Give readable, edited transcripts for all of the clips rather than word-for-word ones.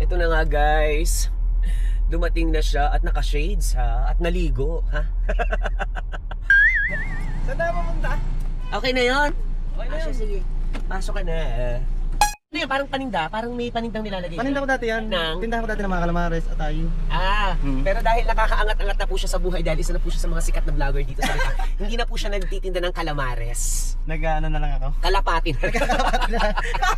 Ito na nga guys. Dumating na siya at naka-shades ha. At naligo ha. Saan tayo pumunta? Okay na yon. Okay na yun. Sige. Pasok ka na. Ano yun? Parang paninda? Parang may panindang nilalagay. Paninda ko dati yan. Nang? Tindahan ko dati ng mga calamares at tayo. Pero dahil nakakaangat-angat na po siya sa buhay dahil isa na po siya sa mga sikat na vlogger dito sa Bita, hindi na po siya nagtitinda ng calamares. Nag-ano na lang ako. Kalapatin.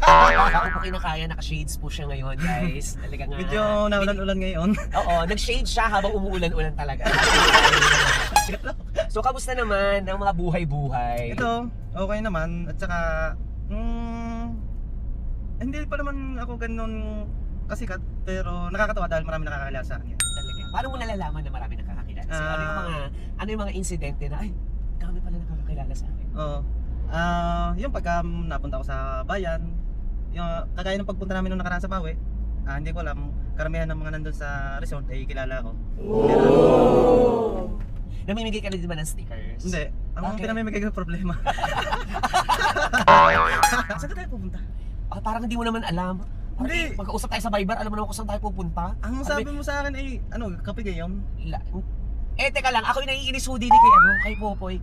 Ako po kinakaya, naka-shades po siya ngayon guys. Talaga nga. Medyo naulan-ulan ngayon. Oo, nag-shade siya habang umuulan-ulan talaga. So, kamusta naman ang mga buhay-buhay? Ito, okay naman. At saka, hindi pa naman ako ganun kasikat. Pero nakakatawa dahil marami nakakilala sa akin. Talaga. Paano mo nalalaman na marami nakakakilala? So, ano yung mga insidente na, ay, dami pala nakakakilala sa akin. Oo. Yung pagka napunta ako sa bayan, yung kagaya ng pagpunta namin nung nakaraan sa Bawi, hindi ko alam, karamihan ng mga nandun sa resort ay kilala ko. Namimigay ka na din ba ng stickers? Hindi. Ang Okay. pinamimigay ko problema. Saan tayo pupunta? Parang hindi mo naman alam. Hindi. Pagkausap tayo sa Viber, alam mo naman kung saan tayo pupunta. Ang sabi mo sa akin ay, kape gayom? Teka lang, ako yung naiinis ho din kay Popoy.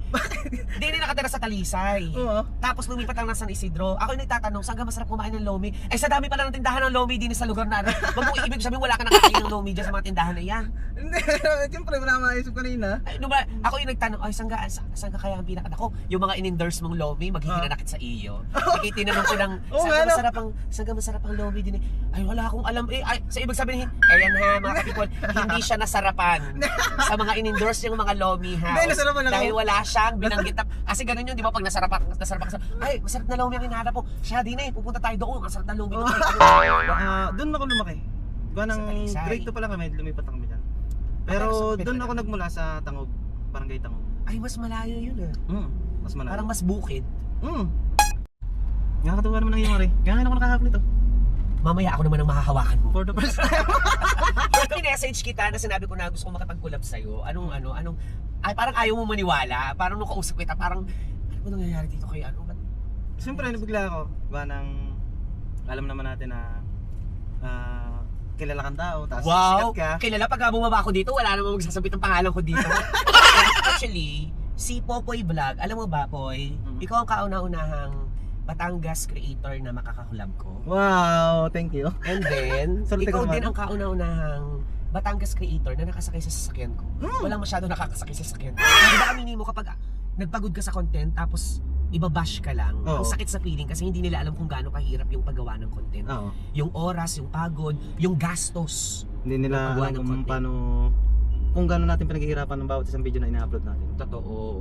Hindi na nakatira sa Talisay. Oo. Tapos lumipat lang ng San Isidro. Ako yung nagtatanong, saan ka masarap kumain ng lomi? Ay, sa dami pala ng tindahan ng lomi din sa lugar na ano. Wag mo ibig sabihin wala ka nakakain ng lomi dyan sa mga tindahan na yan. Hindi, siyempre wala maisip kanina. Ay, ako yung nagtanong, ay, saan ka kaya ang pinakadako? Yung mga in-endorse mong lomi, maghihinanakit sa iyo. Kaya tinanong ko ng, saan ka masarap ang lomi din eh? Ay, wala akong alam eh. Ay, sa ibig sabihin, ayan ha, mga kapipol, hindi siya nasarapan sa mga in-endorse yung mga lomi house. Hindi, nasarapan ako. Dahil wala siyang binanggit na, kasi ganun yun, di ba? Pag nasarapan ka sa, ay, masarap na lomi ang hinahanap po. Siya din eh, pupunta tayo doon, masarap na lomi doon. Doon ako lumaki. Gawa ng Sa Talisay. grade 2 pa lang kami, lumipat na kami dyan. Pero doon ako nagmula sa Tangog, Barangay Tangog. Ay, mas malayo yun ah. Mas malayo. Parang mas bukid. Nakakatuwa naman ang iyong Ganyan ako nakahap nito. Mamaya ako naman ang mahahawakan mo. For the first time. Pag message kita na sinabi ko na gusto ko makapag-collab sa'yo, anong, ay parang ayaw mo maniwala, parang nung kausap kita, parang, ano ba nangyayari dito kay ano? Siyempre, nabigla ako. Gawa ng, alam naman natin na, kilala kang tao, tapos Wow! sikat ka. Kilala pag bumaba ako dito, wala namang magsasabit ng pangalan ko dito. Actually, si Popoy Vlog, alam mo ba, Poy? Ikaw ang kauna-unahang Batangas creator na makakakulab ko. Wow, thank you. And then, Sorry, ikaw naman. din ang kauna-unahang Batangas creator na nakasakay sa sasakyan ko. Walang masyado nakakasakay sa sasakyan ko. Di ba aminin mo kapag nagpagod ka sa content tapos ibabash ka lang, ang sakit sa feeling kasi hindi nila alam kung gaano kahirap yung paggawa ng content. Oo. Yung oras, yung pagod, yung gastos. Hindi nila Paggawa alam ng kung content. paano, kung gaano natin pinaghihirapan ng bawat isang video na ina-upload natin. Totoo.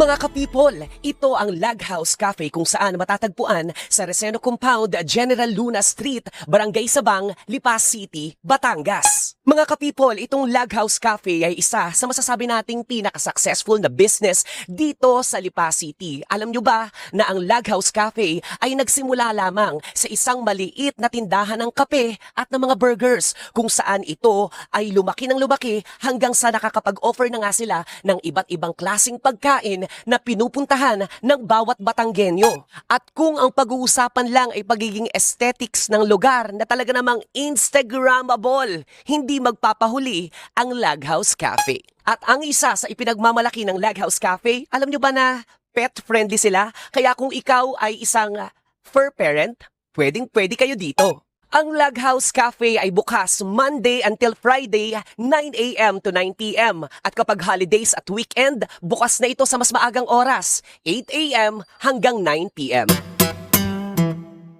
Mga ka-people, ito ang Lag House Cafe kung saan matatagpuan sa Reseno Compound, General Luna Street, Barangay Sabang, Lipas City, Batangas. Mga ka-people, itong Lag House Cafe ay isa sa masasabi nating pinaka-successful na business dito sa Lipas City. Alam nyo ba na ang Lag House Cafe ay nagsimula lamang sa isang maliit na tindahan ng kape at ng mga burgers kung saan ito ay lumaki ng lumaki hanggang sa nakakapag-offer na nga sila ng iba't ibang klasing pagkain na pinupuntahan ng bawat Batanggenyo. At kung ang pag-uusapan lang ay pagiging aesthetics ng lugar na talaga namang Instagrammable, hindi magpapahuli ang Lag House Cafe. At ang isa sa ipinagmamalaki ng Lag House Cafe, alam nyo ba na pet-friendly sila? Kaya kung ikaw ay isang fur parent, pwedeng-pwede kayo dito. Ang Lag House Cafe ay bukas Monday until Friday, 9 a.m. to 9 p.m. At kapag holidays at weekend, bukas na ito sa mas maagang oras, 8 a.m. hanggang 9 p.m.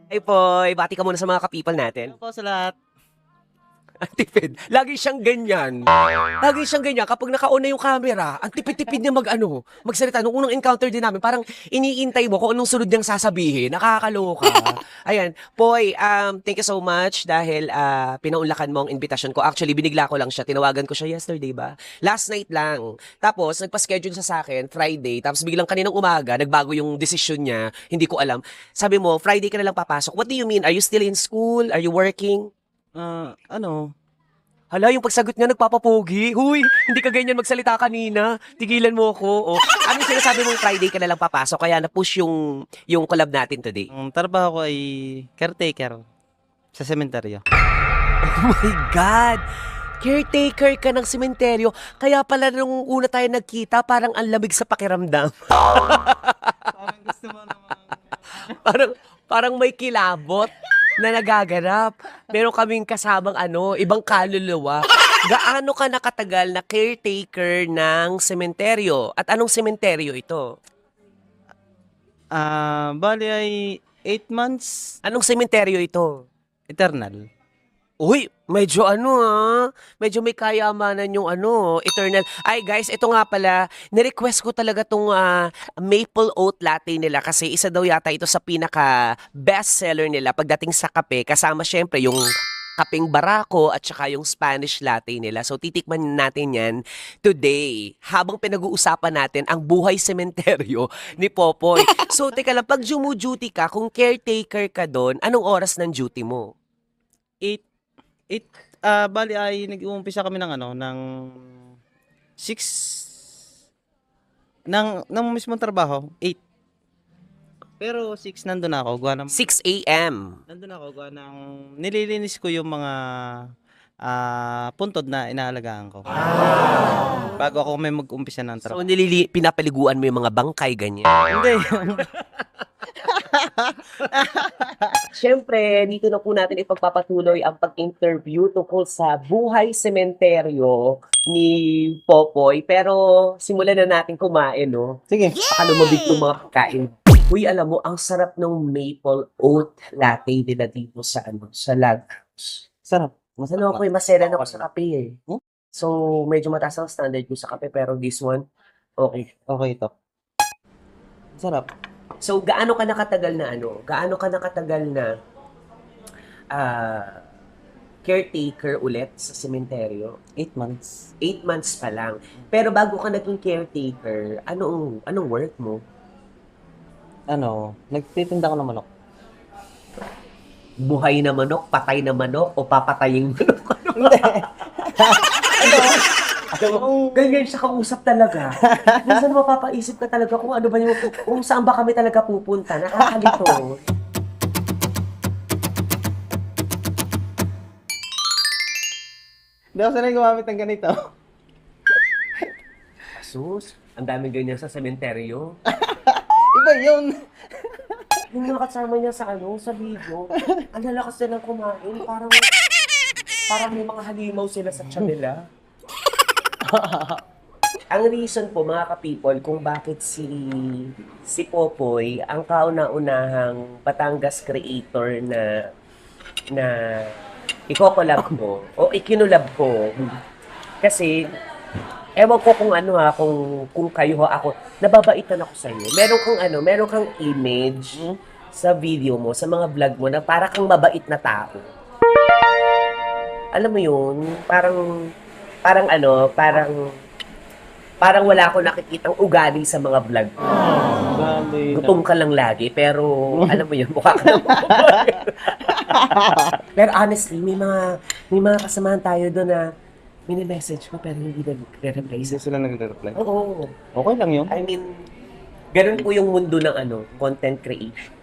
Hey Poy, bati ka muna sa mga ka-people natin. Hello po sa lahat. Ang tipid. Lagi siyang ganyan. Lagi siyang ganyan. Kapag naka-on na yung camera, ang tipid-tipid niya magsalita. Nung unang encounter din namin, parang iniintay mo kung anong sunod niyang sasabihin. Nakakaloka. Ayan. Poy, thank you so much dahil pinaunlakan mo ang invitation ko. Actually, binigla ko lang siya. Tinawagan ko siya yesterday ba? Last night lang. Tapos, nagpa-schedule siya sa akin, Friday. Tapos, biglang kaninang umaga, nagbago yung decision niya. Hindi ko alam. Sabi mo, Friday ka na lang papasok. What do you mean? Are you still in school? Are you working? Hala, yung pagsagot niya nagpapapogi. Huy, hindi ka ganyan magsalita kanina. Tigilan mo ako. O, ano yung sinasabi mong Friday ka na lang papasok? Kaya na-push yung collab natin today. Ang trabaho ko ay caretaker sa sementeryo. Oh my God! Caretaker ka ng sementeryo. Kaya pala nung una tayo nagkita, parang ang lamig sa pakiramdam. Parang gusto mo naman. parang may kilabot na nagaganap. Meron kaming kasamang ibang kaluluwa. Gaano ka nakatagal na caretaker ng sementeryo? At anong sementeryo ito? Bali ay 8 months Anong sementeryo ito? eternal. Uy, medyo medyo may kayamanan yung eternal. Ay guys, ito nga pala, nirequest ko talaga tong maple oat latte nila kasi isa daw yata ito sa pinaka best seller nila pagdating sa kape, kasama syempre yung kapeng barako at saka yung Spanish latte nila. So titikman natin yan today habang pinag-uusapan natin ang buhay sementeryo ni Popoy. So teka lang, pag jumu-duty ka, kung caretaker ka doon, anong oras ng duty mo? 8 bali ay nag-uumpisa kami ng ng 6 ng mismong trabaho, 8. Pero 6 nandun ako, gawa ng 6 a.m. nandun ako, gawa ng nililinis ko yung mga puntod na inaalagaan ko. Bago ako may mag-umpisa ng So, trabaho. pinapaliguan mo yung mga bangkay, ganyan. Hindi. Siyempre, dito na po natin ipagpapatuloy ang pag-interview tungkol sa buhay sementeryo ni Popoy. Pero, simulan na natin kumain, no? Sige. Baka lumabig itong mga pagkain. Uy, alam mo, ang sarap ng maple oat latte nila dito sa Lag House. Sarap. Ano ako, masera na ako sa kape eh. Hmm? So, medyo mataas ang standard ko sa kape, pero this one, okay. Okay ito. Sarap. So, gaano ka nakatagal na caretaker ulit sa sementeryo? 8 months. 8 months pa lang. Pero bago ka naging caretaker, anong work mo? Nagtitinda ko ng manok. Buhay na manok, patay na manok, o papatayin manok? Hindi. Ganyan siya kausap talaga. Minsan mapapaisip ka talaga kung ano ba kung saan ba kami talaga pupunta. Nakakalito. Hindi ako sanay gumamit ng ganito. Asus, ang daming ganyan sa sementeryo. Iba yun. Yung mga kasama niya sa video, ang lalakas nilang kumain. Parang may mga halimaw sila sa tiyan nila. Ang reason po mga ka-people kung bakit si Popoy ang kauna-unahang Batangas creator na ikokolab ko o ikinulab ko kasi Ewan ko kung ano ha, kung kayo ho, ako, nababaitan ako sa iyo. Meron kang image sa video mo, sa mga vlog mo na para kang mabait na tao. Alam mo yun, parang wala akong nakikitang ugali sa mga vlog mo. Dali. Gutom ka lang lagi, pero alam mo yun, mukha ka naman. Pero honestly, may mga kasamahan tayo doon na mini-message ko pero hindi nag-reply Hindi sa. sila nagre-reply. Oo. Okay lang yun. I mean, ganun po yung mundo ng content creation.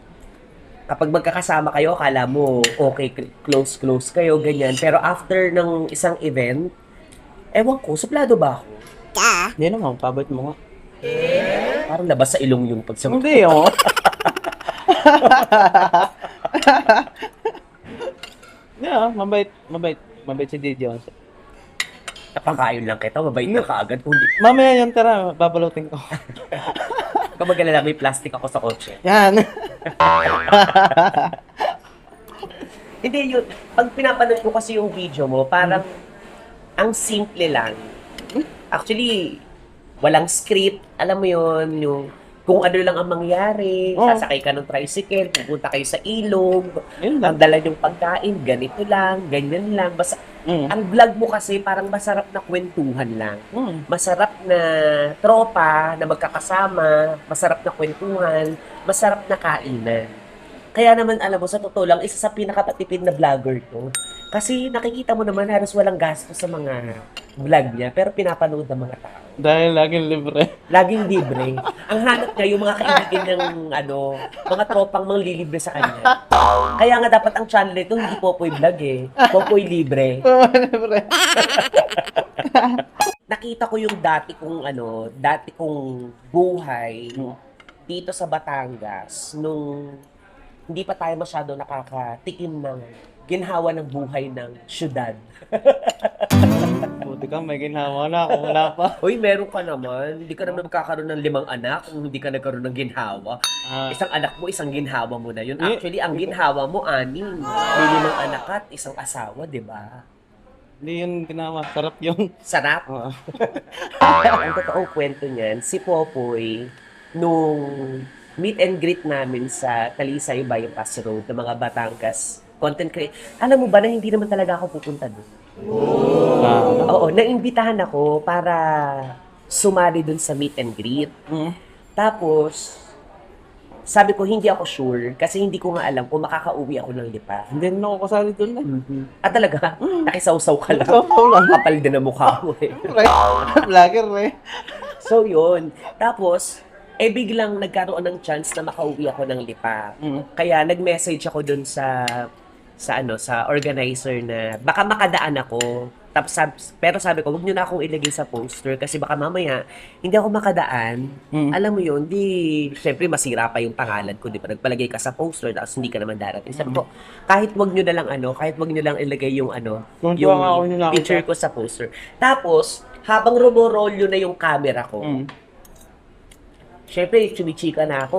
Kapag magkakasama kayo, akala mo okay, close kayo, ganyan. Pero after ng isang event, ewan ko, suplado ba ako? Hindi naman, pabait mo nga. Parang labas sa ilong yung pagsagot. Hindi, oh. Yeah, mabait si DJ. Napakain lang kita, mabait na kaagad. Kung di, Mamaya yun, tara, babalutin ko. kapag alala, may plastic ako sa kotse. Yan. Hindi, yun, pag pinapanood ko kasi yung video mo, parang ang simple lang. Actually, walang script. Alam mo yun, yung kung ano lang ang mangyari, Oh. sasakay ka ng tricycle, pupunta kayo sa ilog, Yun ang lang. dala yung pagkain, ganito lang, ganyan lang. Basta, ang vlog mo kasi parang masarap na kwentuhan lang. Masarap na tropa na magkakasama, masarap na kwentuhan, masarap na kainan. Kaya naman, alam mo, sa totoo lang, isa sa pinakatipid na vlogger to. Kasi nakikita mo naman, halos walang gasto sa mga vlog niya, pero pinapanood ng mga tao. Dahil laging libre. Laging libre. Ang hanap niya, yung mga kaibigan ng, mga tropang manglilibre sa kanya. Kaya nga dapat ang channel nito, hindi Popoy Vlog eh. Popoy Libre. Libre. Nakita ko yung dati kong buhay dito sa Batangas nung hindi pa tayo masyado nakakatikim ng ginhawa ng buhay ng syudad. Buti ka, may ginawa na ako. Wala pa. Uy, meron ka naman. Hindi ka naman magkakaroon ng 5 anak kung hindi ka nagkaroon ng ginhawa. Isang anak mo, isang ginhawa mo na yun. Actually, ang ginhawa mo, 6. May 5 anak at isang asawa, di ba? Hindi yun ginawa. Sarap yun. Sarap. Oo. Ang totoong kwento niyan, si Popoy, nung meet and greet namin sa Talisay Bypass Road ng mga Batangas content creator. Alam mo ba na hindi naman talaga ako pupunta doon? Oo, naimbitahan ako para sumali doon sa meet and greet. Tapos, sabi ko hindi ako sure kasi hindi ko nga alam kung makakauwi ako ng Lipa. Hindi na ako kasali doon na. At talaga, nakisawsaw ka lang. Sabaw lang. Kapal din ang mukha mo eh. Vlogger eh. So yun. Tapos, biglang nagkaroon ng chance na makauwi ako ng Lipa. Kaya nag-message ako dun sa organizer na baka makadaan ako. Tapos pero sabi ko, huwag nyo na akong ilagay sa poster kasi baka mamaya hindi ako makadaan. Alam mo yun, syempre masira pa yung pangalan ko, di ba? Nagpalagay ka sa poster tapos hindi ka naman darating. Sabi ko, kahit wag nyo na lang ilagay yung Tuntua nga ako nung nakita. picture ko sa poster. Tapos, habang rumorolyo na yung camera ko, syempre, chumichika na ako.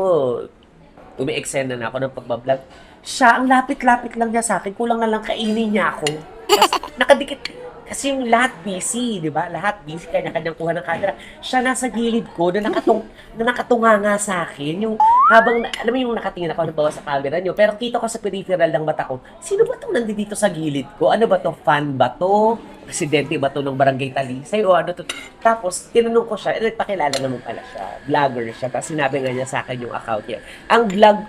Umi-eksena na ako ng pagbablog. Siya, ang lapit-lapit lang niya sa akin. Kulang na lang kainin niya ako. Tapos, nakadikit. Kasi yung lahat busy, di ba? Lahat busy, kanya-kanyang kuha ng camera. Siya nasa gilid ko, na nakatunga nga sa akin. Yung habang, alam mo yung nakatingin ako, nabawa sa camera niyo. Pero kita ko sa peripheral ng mata ko, sino ba itong nandito sa gilid ko? Ano ba to? Fan ba to? Presidente ba to ng Barangay Talisay? O ano to? Tapos, tinanong ko siya, nagpakilala naman pala siya. Vlogger siya. Tapos sinabi nga niya sa akin yung account niya. Ang vlog,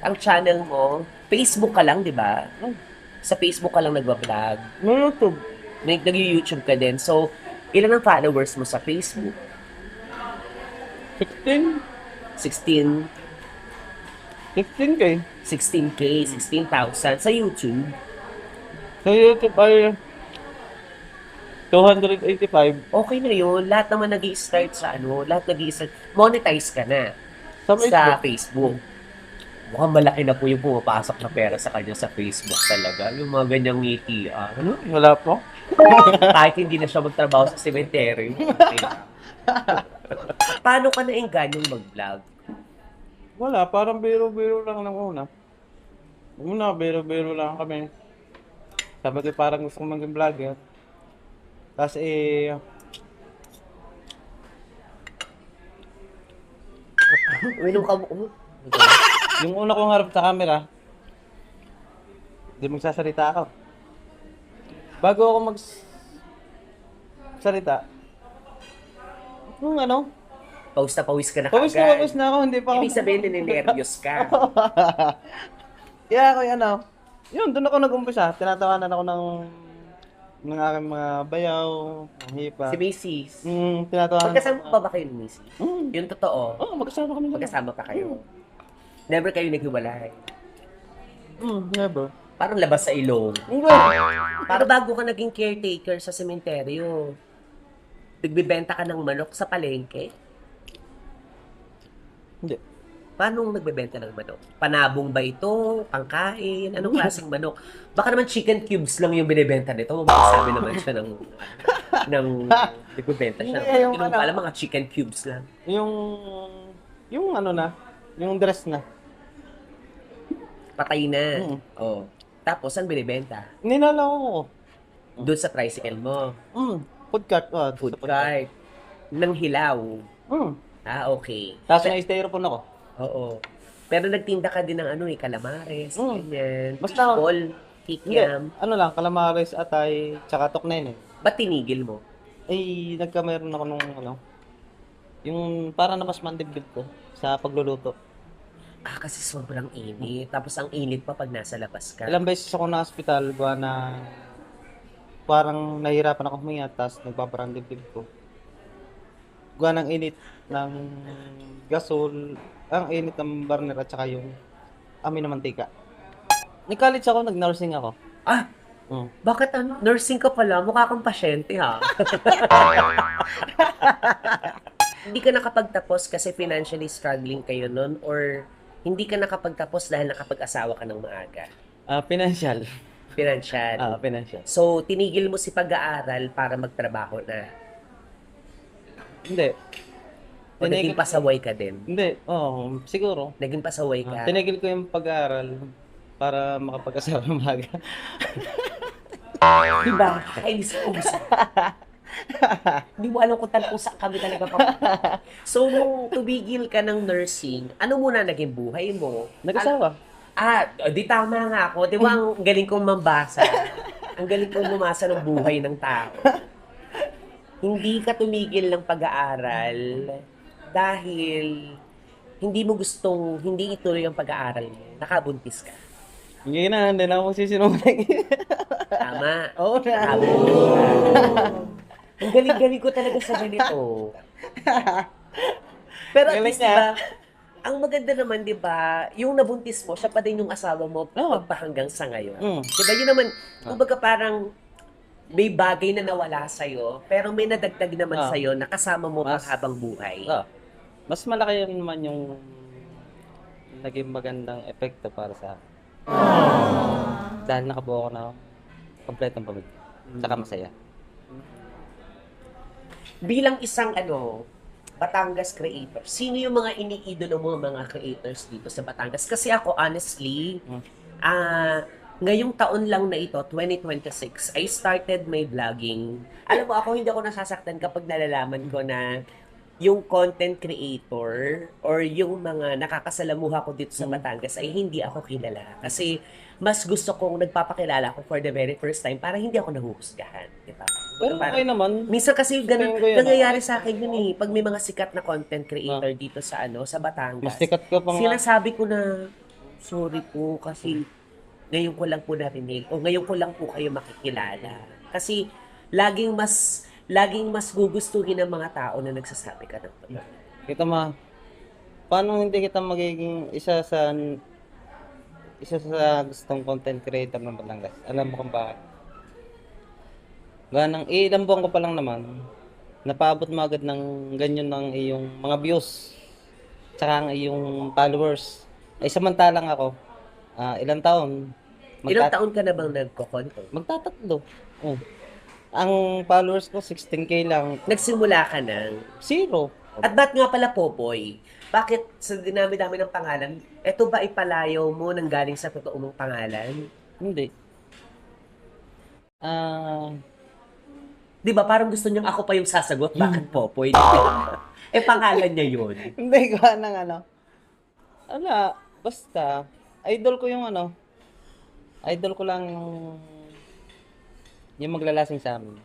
ang channel mo, Facebook ka lang, di ba? Sa Facebook ka lang nagbablog. May YouTube. Nag-YouTube ka din. So, ilan ang followers mo sa Facebook? 16? 16, 16K. 16K, 16,000 sa YouTube. Sa YouTube ay 285. Okay na yun. Lahat naman nag-i-start monetize ka na Sa sa Facebook. Facebook. Mukhang malaki na po yung pumapasok na pera sa kanya sa Facebook talaga. Yung mga ganyang ngiti. Ano? Wala po. Kahit hindi na siya magtrabaho sa cemetery. Paano ka naingganyang mag-vlog? Wala, parang biro-biro lang ng una. Una, biro-biro lang kami. Sabi ko parang gusto kong maging vlogger. Tapos Uminom ka mo. Yung una kong harap sa camera, hindi magsasalita ako. Bago ako salita, yung ano, Pawis na pawis ka na pawis na ako, hindi pa ako. Ibig sabihin, nininervyos ka. Kaya ako yun, doon ako nag-umpisa. Tinatawanan ako ng aking mga bayaw, ng hipa. Si Macy's. Tinatawanan Magkasama pa ba kayo ni Macy's? Mm. Yung totoo. Oo, magkasama kami dalawa. Magkasama pa kayo. Never kayo naghiwalay. Never. Parang labas sa ilong. Hindi. Para bago ka naging caretaker sa sementeryo, nagbibenta ka ng manok sa palengke. Hindi. Paano nagbebenta ng manok? Panabong ba ito? Pangkain? Anong klaseng manok? Baka naman chicken cubes lang yung binibenta nito. Magsasabi naman siya ng nagbebenta siya. Hindi, yung Yung ano. pala mga chicken cubes lang. Yung ano na, yung dress na. Patay na. Mm. Oh. Tapos, saan binibenta? Ninalaw ko. Doon sa tricycle mo. Food cart. Food cart. Nang hilaw. Ah, okay. Tapos may styrofoam ako. Oo. Pero nagtinda ka din ng calamares, ganyan. Basta- Fishball, Hindi, kikiam. ano lang, calamares, atay, tsaka toknen eh. Ba't tinigil mo? Ay, nagkameron ako nung yung para na mas mandibdib ko sa pagluluto. Ah, kasi sobrang init. Tapos ang init pa pag nasa labas ka. Ilang beses ako na hospital, buwan na parang nahihirapan ako huminga, tapos nagpaparang dibdib ko. Gawa ng init ng gasol, ang init ng burner at saka yung amin ng mantika. Nag-college ako, nag-nursing ako. Ah, bakit nursing ka pala? Mukha kang pasyente ha. Hindi ka nakapagtapos kasi financially struggling kayo nun or hindi ka nakapagtapos dahil nakapag-asawa ka ng maaga? Financial. Financial. Financial. So, tinigil mo si pag-aaral para magtrabaho na. Hindi. O naging pasaway ka din? Hindi, siguro. Naging pasaway ka? Tinigil ko yung pag-aaral para makapag-asawa ng maaga. Diba? Kainis ko gusto. Hindi mo alam kung saan kami talaga pa. So, nung tumigil ka ng nursing, ano muna naging buhay mo? Nag-asawa. Di tama nga ako. Di ba ang galing kong mambasa? Ang galing kong bumasa ng buhay ng tao. Hindi ka tumigil ng pag-aaral dahil hindi mo gustong, hindi ituloy ang pag-aaral mo. Nakabuntis ka. Hindi na ako sisinungaling. Tama. Oo na. Nakabuntis ka. Ang galing-galing ko talaga sa ganito. Pero at Galing least, niya. diba, ang maganda naman, diba, yung nabuntis mo, siya pa din yung asawa mo hanggang sa ngayon. Diba, yun naman, kumbaga parang may bagay na nawala sa'yo, pero may nadagdag naman sa'yo na kasama mo pang habang buhay. Mas malaki yun naman yung naging magandang epekto para sa akin. Dahil nakabuo ko na kompletong pamilya. Tsaka masaya. Bilang isang Batangas creator, sino yung mga iniidolo mo mga creators dito sa Batangas? Kasi ako, honestly, ngayong taon lang na ito, 2026, I started my vlogging. Alam mo, ako hindi ako nasasaktan kapag nalalaman ko na yung content creator or yung mga nakakasalamuha ko dito sa Batangas ay hindi ako kilala. Kasi mas gusto kong nagpapakilala ko for the very first time para hindi ako nahuhusgahan. Diba? Pero okay naman. Minsan kasi ganun, Tingin ko yun, nangyayari sa akin yun eh. Pag may mga sikat na content creator dito sa sa Batangas. Mas sikat ka pa nga. Sinasabi ko na, sorry po kasi ngayon ko lang po narinig o ngayon ko lang po kayo makikilala. Kasi laging mas gugustuhin ng mga tao na nagsasabi ka ng totoo. Kita paano hindi kita magiging isa sa gustong content creator ng Batangas? Alam mo kung bakit? Ganang ilang buwan ko pa lang naman, napaabot mo agad ng ganyan ng iyong mga views, tsaka ang iyong followers. Ay samantalang ako, ilang taon? Ilang taon ka na bang nagko-content? Magtatatlo. Ang followers ko 16K lang. Nagsimula ka ng Zero. At ba't nga pala Popoy? Bakit sa dinami-dami ng pangalan, eto ba ipalayaw mo nang galing sa totoo mong pangalan? Hindi. Di ba, parang gusto niyang ako pa yung sasagot, bakit Popoy? Eh, pangalan niya yun. Hindi ko ng ano. Ala, basta idol ko yung ano. Idol ko lang yung maglalasing sa amin.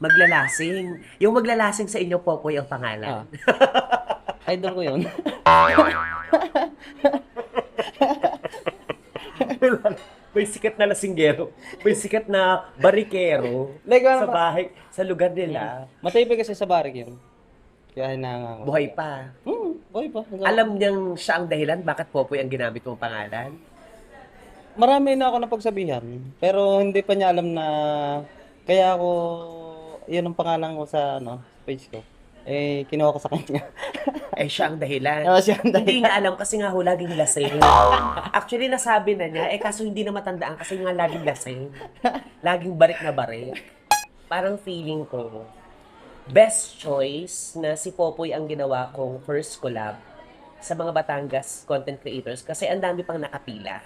Maglalasing. Yung maglalasing sa inyo, Popoy ang pangalan. Idol ko yun. May sikat na lasinggero. May sikat na barikero Like, sa bahay, sa lugar nila. Matibay kasi sa barik yun. Kaya hinahanga ko. Buhay pa. Buhay pa. Alam niyang siya ang dahilan bakit Popoy ang ginamit mong pangalan? Marami na ako napagsabihan. Pero hindi pa niya alam na kaya ako, yun ang pangalan ko sa ano, page ko. Eh, kinuha ko sa kanya. Eh, siya ang dahilan. Siya ang dahilan. Hindi niya alam kasi nga ho, laging lasing. Actually, nasabi na niya, kaso hindi na matandaan kasi nga laging lasing. Laging barik na barik. Parang feeling ko, best choice na si Popoy ang ginawa kong first collab sa mga Batangas content creators kasi ang dami pang nakapila.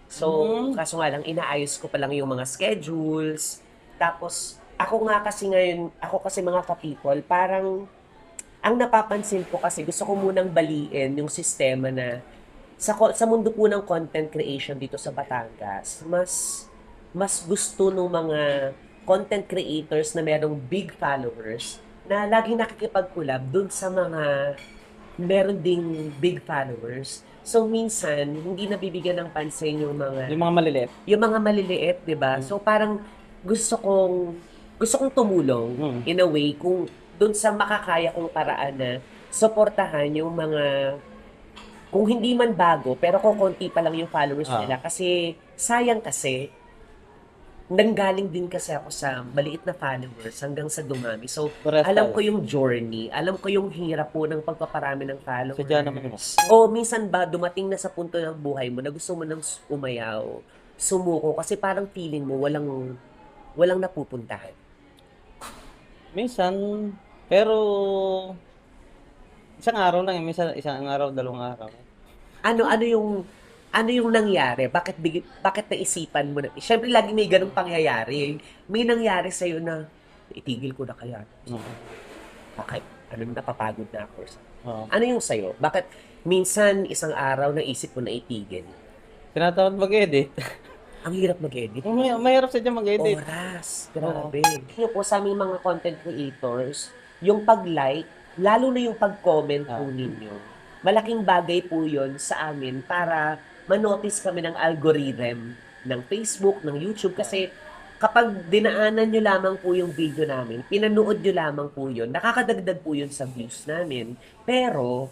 So, kaso nga lang, inaayos ko pa lang yung mga schedules. Tapos, ako kasi mga ka-people, parang, ang napapansin ko kasi, gusto ko munang baliin yung sistema na, sa mundo po ng content creation dito sa Batangas, mas gusto ng mga content creators na merong big followers, na laging nakikipag-collab dun sa mga meron ding big followers. So, minsan, hindi nabibigyan ng pansin yung mga maliliit. yung mga maliliit, 'di ba? So parang gusto kong tumulong in a way kung doon sa makakaya kong paraan na suportahan yung mga kung hindi man bago pero kung konti pa lang yung followers nila kasi sayang kasi nanggaling din kasi ako sa maliit na followers hanggang sa dumami. So, Parehas alam tayo. ko yung journey, alam ko yung hirap po ng pagpaparami ng followers. Sadya naman yun. O minsan ba dumating na sa punto ng buhay mo na gusto mo nang umayaw, sumuko kasi parang feeling mo walang napupuntahan. Minsan, pero isang araw lang, minsan isang araw, dalawang araw. Ano yung nangyari? Bakit naisipan mo na? Siyempre lagi may ganung pangyayari. May nangyari sa na itigil ko na kaya. Bakit? Napapagod na ako. Ano yung sa'yo? Bakit minsan isang araw naisip mo na itigil? Tinatamad mag-edit. Ang hirap mag-edit. Mahirap sa dyan mag-edit. Oras. Grabe. Yun po sa aming mga content creators, yung pag-like, lalo na yung pag-comment po ninyo, malaking bagay po yun sa amin para manotice kami ng algorithm ng Facebook, ng YouTube. Kasi kapag dinaanan nyo lamang po yung video namin, pinanood nyo lamang po yun, nakakadagdag po yun sa views namin. Pero,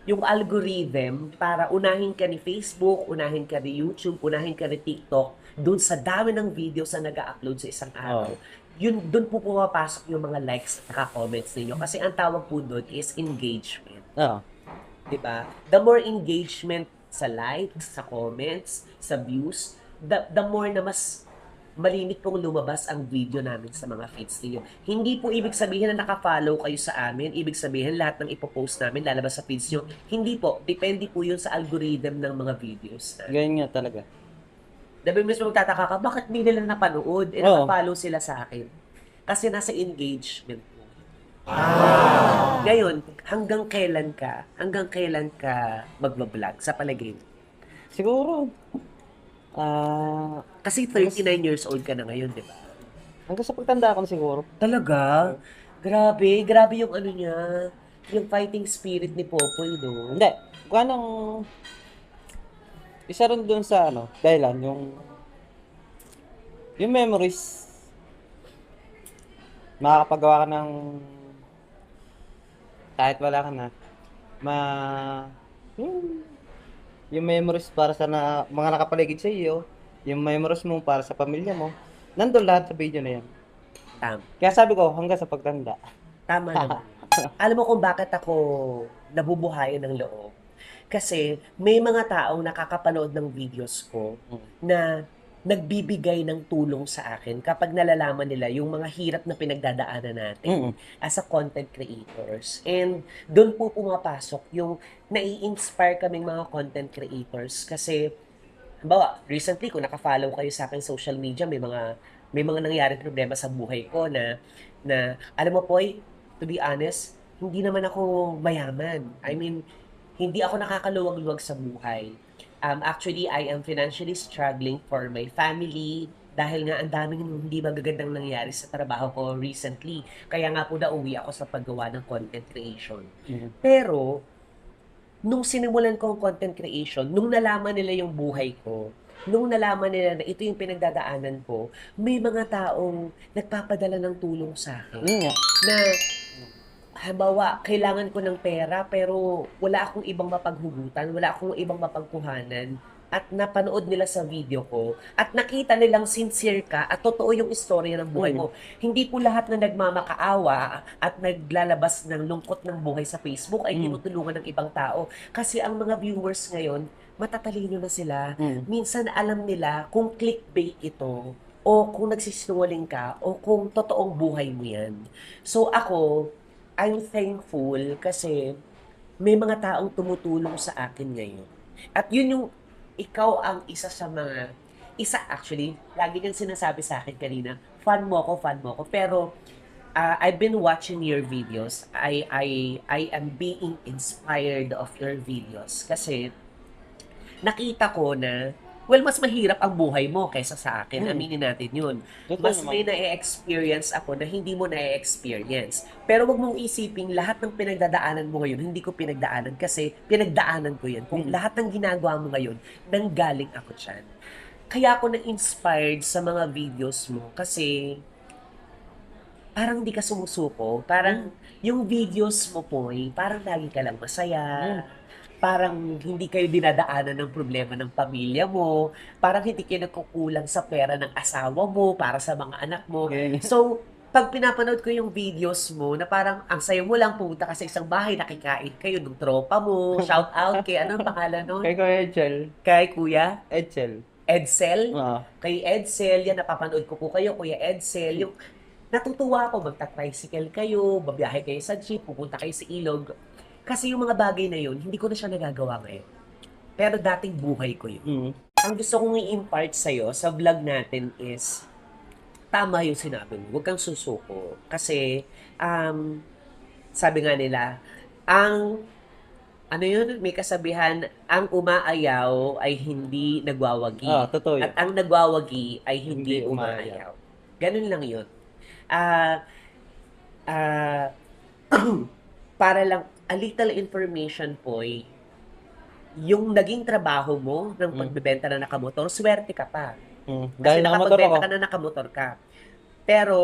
yung algorithm para unahin ka ni Facebook, unahin ka ni YouTube, unahin ka ni TikTok, dun sa dami ng videos na nag-upload sa isang araw, yun, dun po pumapasok yung mga likes at comments ninyo. Kasi ang tawag po dun is engagement. Diba? The more engagement sa likes, sa comments, sa views, the more na mas malimit pong lumabas ang video namin sa mga feeds niyo. Hindi po ibig sabihin na naka-follow kayo sa amin, ibig sabihin lahat ng ipopost namin lalabas sa feeds niyo. Hindi po, depende po yun sa algorithm ng mga videos. Ganyan nga talaga. Dabi mismo magtataka ka, bakit hindi nila napanood? Naka-follow sila sa akin. Kasi nasa engagement po. Ngayon, hanggang kailan ka mag-vlog sa palagay mo? Siguro, Kasi 39 years old ka na ngayon, di ba? hanggang sa pagtanda ko na siguro. Talaga? Grabe yung ano niya, yung fighting spirit ni Popoy, no? Hindi, kung anong, isa rin dun sa dahilan, yung memories, makakapagawa ka ng, kahit wala ka na, yung memories para sa mga nakapaligid sa iyo, yung memories mo para sa pamilya mo, nandun lahat sa video na yan. Tama. Kaya sabi ko, hanggang sa pagtanda. Tama naman. Alam mo kung bakit ako nabubuhayan ng loob? Kasi may mga taong nakakapanood ng videos ko na nagbibigay ng tulong sa akin kapag nalalaman nila yung mga hirap na pinagdadaanan natin as a content creators. And doon po pumapasok yung nai-inspire kaming mga content creators kasi halimbawa, recently kung naka-follow kayo sa akin social media, may mga may mga nangyaring problema sa buhay ko na alam mo po, to be honest, hindi naman ako mayaman. I mean, hindi ako nakakaluwag-luwag sa buhay. Actually, I am financially struggling for my family dahil nga ang daming hindi magagandang nangyari sa trabaho ko recently. Kaya nga po nauwi ako sa paggawa ng content creation. Pero, nung sinimulan ko ang content creation, nung nalaman nila yung buhay ko, nung nalaman nila na ito yung pinagdadaanan ko, may mga taong nagpapadala ng tulong sa akin Yun nga. na halimbawa, kailangan ko ng pera pero wala akong ibang mapaghugutan, wala akong ibang mapagkuhanan at napanood nila sa video ko at nakita nilang sincere ka at totoo yung istorya ng buhay mo. Hindi po lahat na nagmamakaawa at naglalabas ng lungkot ng buhay sa Facebook ay tinutulungan ng ibang tao. Kasi ang mga viewers ngayon, matatalino na sila. Minsan alam nila kung clickbait ito o kung nagsisinungaling ka o kung totoong buhay mo yan. So ako, I'm thankful kasi may mga taong tumutulong sa akin ngayon. At yun yung, ikaw ang isa actually, lagi niyang sinasabi sa akin kanina, fan mo ako. Pero, I've been watching your videos. I am being inspired of your videos. Kasi, nakita ko na, well, mas mahirap ang buhay mo kaysa sa akin. Aminin natin yun. Totoo Mas naman. may na-experience ako na hindi mo na-experience. Pero wag mong isiping lahat ng pinagdadaanan mo ngayon, hindi ko pinagdaanan kasi pinagdaanan ko yan. Kung lahat ng ginagawa mo ngayon, nanggaling ako dyan. Kaya ako na-inspired sa mga videos mo kasi parang hindi ka sumusuko. Parang yung videos mo po, parang lagi ka lang masaya. Parang hindi kayo dinadaanan ng problema ng pamilya mo. Parang hindi kayo nagkukulang sa pera ng asawa mo para sa mga anak mo. Okay. So, pag pinapanood ko yung videos mo na parang ang sayo mo lang pumunta ka sa isang bahay, nakikain kayo ng tropa mo, shout out kay anong pangalan nun? Kay Kuya Echel. Kay Kuya Echel. Edsel? Oo. Kay Edsel, yan napapanood ko po kayo, Kuya Edsel. Yung natutuwa ako, magta-tricycle kayo, babiyahe kayo sa jeep, pupunta kayo sa ilog. Kasi yung mga bagay na yun, hindi ko na siya nagagawa ngayon. Pero dating buhay ko yun. Ang gusto kong i-impart sa'yo sa vlog natin is, tama yung sinabi mo, huwag kang susuko. Kasi, sabi nga nila, ano yun, may kasabihan, ang umaayaw ay hindi nagwawagi. Totoo yun. At ang nagwawagi ay hindi Hindi umaayaw. Ganun lang yun. Para lang, a little information po, yung naging trabaho mo ng pagbebenta na nakamotor, swerte ka pa. Dahil Kasi nakamotor ako. nakapagbenta ka na nakamotor ka. Pero,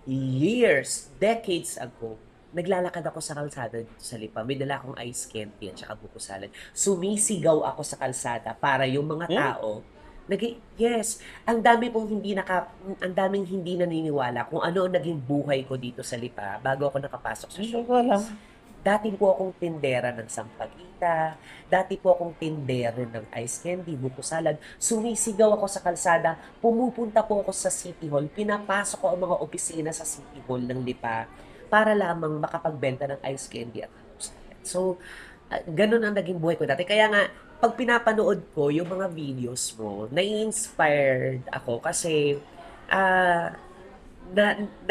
years, decades ago, naglalakad ako sa kalsada dito sa Lipa. May dala akong ice candy at saka buko salad. Sumisigaw ako sa kalsada para yung mga tao, yes, ang daming hindi naniniwala kung ano ang naging buhay ko dito sa Lipa bago ako nakapasok sa Hindi show. ko alam. Dati po akong tindera ng sampagita, dati po akong tindero ng ice candy, buko salad. Sumisigaw ako sa kalsada, pumupunta po ako sa City Hall, pinapasok ko ang mga opisina sa City Hall ng Lipa para lamang makapagbenta ng ice candy at buko salad. So, ganun ang naging buhay ko dati. Kaya nga, pag pinapanood ko yung mga videos mo, nai-inspired ako kasi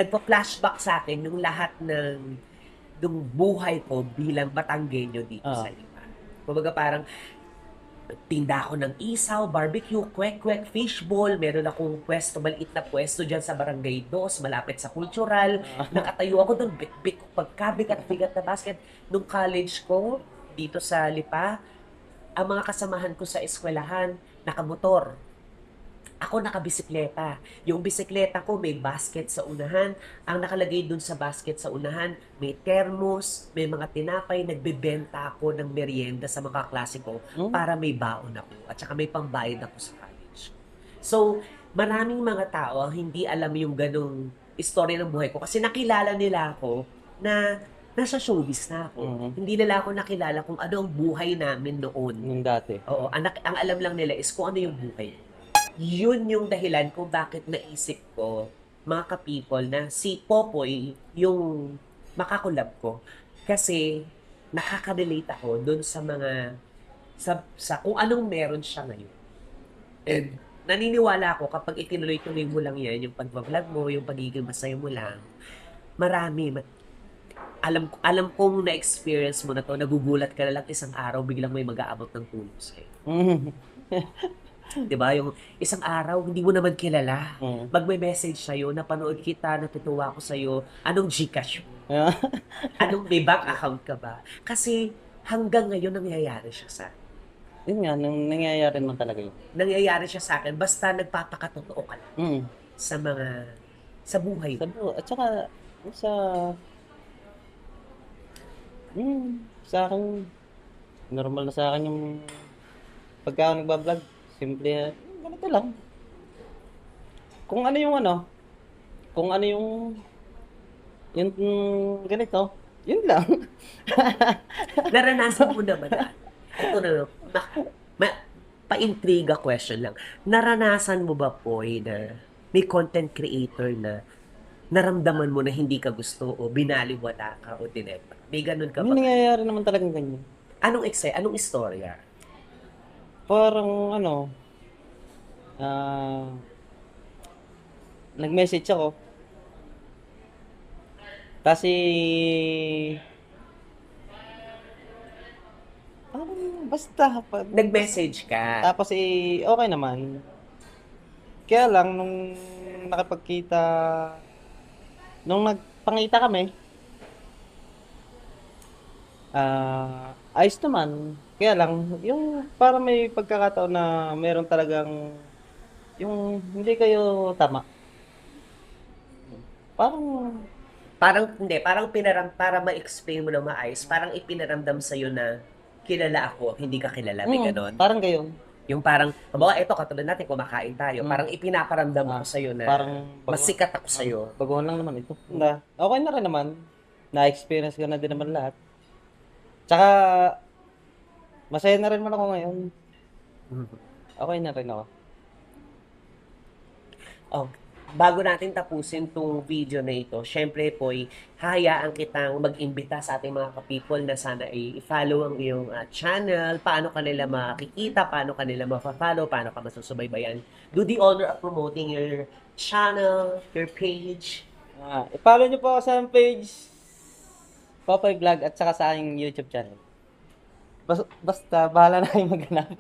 nagpa-flashback sa akin yung lahat ng buhay ko bilang Batanggenyo dito sa Lipa. Kumbaga parang tinda ako ng isaw, barbecue, kwek-kwek, fishball, meron akong pwesto, maliit na pwesto dyan sa Barangay 2, malapit sa Cultural. Nakatayo ako doon, bit-bit ko pagkabigat-bigat na basket. Nung college ko, dito sa Lipa, ang mga kasamahan ko sa eskwelahan, nakamotor. Ako nakabisikleta. Yung bisikleta ko may basket sa unahan. Ang nakalagay dun sa basket sa unahan, may thermos, may mga tinapay. Nagbebenta ako ng merienda sa mga klase ko para may baon ako. At saka may pambayad ako sa college. So, maraming mga tao ang hindi alam yung ganong istorya ng buhay ko. Kasi nakilala nila ako na nasa showbiz na ako. Hindi nila ako nakilala kung ano ang buhay namin noon. Yung dati. Oo, ang alam lang nila is kung ano yung buhay. Yun yung dahilan kung bakit naisip ko, mga ka-people, na si Popoy yung makakulab ko. Kasi nakaka-relate ako dun sa mga, sa kung anong meron siya ngayon. And naniniwala ako kapag itinuloy-tuloy mo lang yan, yung pag-vlog mo, yung pagiging masaya mo lang, marami, alam kong na-experience mo na to, nagugulat ka na lang isang araw, biglang may mag-aabot ng tulong sa'yo. Diba? Yung isang araw, hindi mo naman kilala. Magme-message sa'yo, napanood kita, natutuwa ako sa'yo, anong Gcash mo? Anong may bank account ka ba? Kasi hanggang ngayon nangyayari siya sa akin. Yun nga, nang nangyayari naman talaga yun. Nangyayari siya sa akin, basta nagpapakatotoo ka lang Mm. sa buhay mo. Sabi ko, at saka, sa, sa akin, normal na sa akin yung pagka ako nagbablog. Simple, ganito lang. Kung ano yung ganito, yun lang. Naranasan mo naman na. Ito na, pa-intriga question lang. Naranasan mo ba, Poy, na may content creator na naramdaman mo na hindi ka gusto o binaliwala ka o dineta? May ganun ka May ba? nangyayari naman talagang ganyan. Anong istorya? Parang nag-message ako. Kasi, basta, Nag-message ka. tapos okay naman. Kaya lang, nung nakapagkita, nung nagpangita kami, ayos naman. Kaya lang, yung para may pagkakataon na meron talagang yung hindi kayo tama. Parang para ma-explain mo na maayos, parang ipinaramdam sa'yo na kilala ako, hindi ka kilala, may ganon. Parang gayon. Yung parang, ito, katulad natin, kumakain tayo, parang ipinaparamdam ko sa'yo na Parang mas sikat ako sa'yo. baguhan lang naman ito. Okay na rin naman. Na-experience ko na din naman lahat. Tsaka, masaya na rin man ako ngayon. Okay na rin ako. Oh, bago natin tapusin tong video na ito, syempre po, hayaan kitang mag-imbita sa ating mga ka-people na sana i-follow ang iyong channel, paano kanila makikita, paano kanila ma-follow, paano ka masusubaybayan. Do the honor of promoting your channel, your page. I-follow nyo po ako sa page Popoy Vlog at saka sa aking YouTube channel. Basta, bahala na kayong maghanap.